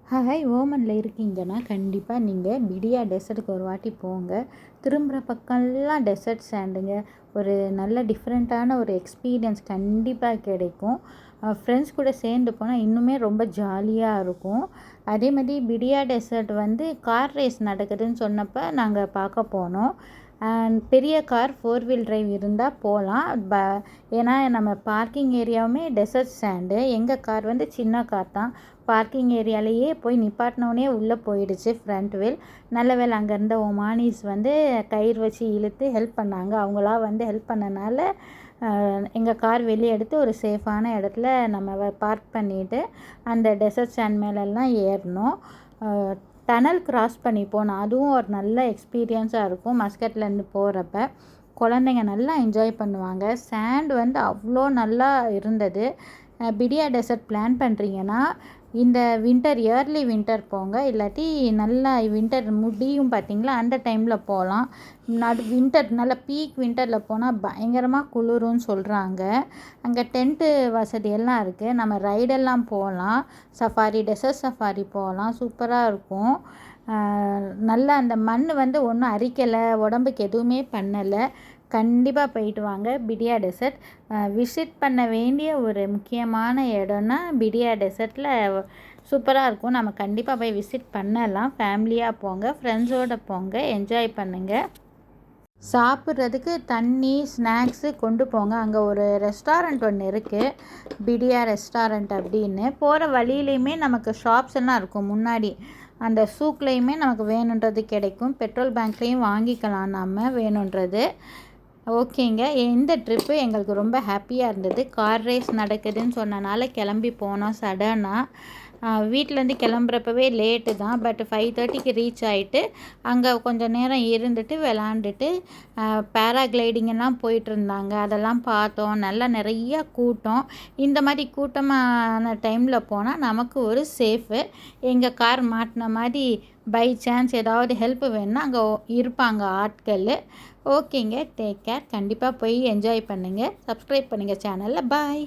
Hi ஓமனில் இருக்கீங்கன்னா கண்டிப்பாக நீங்கள் பிடியா டெசர்ட்டுக்கு ஒரு வாட்டி போங்க. திரும்புகிற பக்கம்லாம் டெசர்ட் சாண்டுங்க. ஒரு நல்ல டிஃப்ரெண்ட்டான ஒரு எக்ஸ்பீரியன்ஸ் கண்டிப்பாக கிடைக்கும். ஃப்ரெண்ட்ஸ் கூட சேர்ந்து போனால் இன்னுமே ரொம்ப ஜாலியாக இருக்கும். அதே மாதிரி பிடியா டெசர்ட் வந்து கார் ரேஸ் நடக்குதுன்னு சொன்னப்போ நாங்கள் பார்க்க போனோம். அண்ட் பெரிய கார் 4 வீல் டிரைவ் இருந்தால் போகலாம். ஏன்னா நம்ம பார்க்கிங் ஏரியாவுமே டெசர்ட் சாண்டு. எங்கள் கார் வந்து சின்ன கார் தான். பார்க்கிங் ஏரியாலேயே போய் நிப்பாட்டினோடனே உள்ளே போயிடுச்சு ஃப்ரண்ட் வீல். நல்ல வேளை அங்கே இருந்த ஒமானிஸ் வந்து கயிறு வச்சு இழுத்து ஹெல்ப் பண்ணாங்க. அவங்களா வந்து ஹெல்ப் பண்ணனால எங்கள் கார் வெளியே எடுத்து ஒரு சேஃபான இடத்துல நம்ம பார்க் பண்ணிவிட்டு அந்த டெசர்ட் சாண்ட் மேலெல்லாம் ஏறினோம். டனல் கிராஸ் பண்ணி போனோம். அதுவும் ஒரு நல்ல எக்ஸ்பீரியன்ஸாக இருக்கும். மஸ்கட்லேருந்து போகிறப்ப குழந்தைங்க நல்லா என்ஜாய் பண்ணுவாங்க. சாண்ட் வந்து அவ்வளோ நல்லா இருந்தது. பிடியா டெசர்ட் பிளான் பண்ணுறீங்கன்னா இந்த வின்டர் இயர்லி வின்டர் போங்க. இல்லாட்டி நல்லா வின்டர் முடியும் பார்த்திங்களா, அந்த டைமில் போகலாம். வின்டர் நல்லா பீக் வின்டரில் போனால் பயங்கரமாக குளிரும்னு சொல்கிறாங்க. அங்கே டென்ட்டு வசதி எல்லாம் இருக்குது. நம்ம ரைடெல்லாம் போகலாம். சஃபாரி டெசர்ட் சஃபாரி போகலாம். சூப்பராக இருக்கும். நல்லா அந்த மண் வந்து ஒன்றும் அரிக்கலை, உடம்புக்கு எதுவுமே பண்ணலை. கண்டிப்பாக போயிட்டு வாங்க. பிடியா டெசர்ட் விசிட் பண்ண வேண்டிய ஒரு முக்கியமான இடம்னா பிடியா டெசர்ட்டில் சூப்பராக இருக்கும். நம்ம கண்டிப்பாக போய் விசிட் பண்ணலாம். ஃபேமிலியாக போங்க, ஃப்ரெண்ட்ஸோடு போங்க, என்ஜாய் பண்ணுங்கள். சாப்பிட்றதுக்கு தண்ணி ஸ்நாக்ஸு கொண்டு போங்க. அங்கே ஒரு ரெஸ்டாரண்ட் ஒன்று இருக்குது, பிடியா ரெஸ்டாரண்ட் அப்படின்னு. போகிற வழியிலையுமே நமக்கு ஷாப்ஸ் எல்லாம் இருக்கும். முன்னாடி அந்த சூக்லேயுமே நமக்கு வேணுன்றது கிடைக்கும். பெட்ரோல் பேங்க்லேயும் வாங்கிக்கலாம் நம்ம வேணுன்றது. ஓகேங்க, இந்த ட்ரிப்பு எங்களுக்கு ரொம்ப ஹாப்பியாக இருந்தது. கார் ரேஸ் நடக்குதுன்னு சொன்னனால கிளம்பி போனோம் சடனாக. வீட்டிலேருந்து கிளம்புறப்பவே லேட்டு தான். பட் 5:30க்கு ரீச் ஆகிட்டு அங்கே கொஞ்சம் நேரம் இருந்துட்டு விளாண்டுட்டு பேராகிளைடிங்கெல்லாம் போயிட்டுருந்தாங்க. அதெல்லாம் பார்த்தோம். நல்லா நிறையா கூட்டம். இந்த மாதிரி கூட்டமான டைமில் போனால் நமக்கு ஒரு சேஃபு. எங்கள் கார் மாட்டின மாதிரி பை சான்ஸ் ஏதாவது ஹெல்ப் வேணுன்னா அங்கே இருப்பாங்க ஆட்கள். ஓகேங்க, டேக் கேர். கண்டிப்பாக போய் என்ஜாய் பண்ணுங்கள். சப்ஸ்கிரைப் பண்ணுங்கள் சேனலில். பாய்.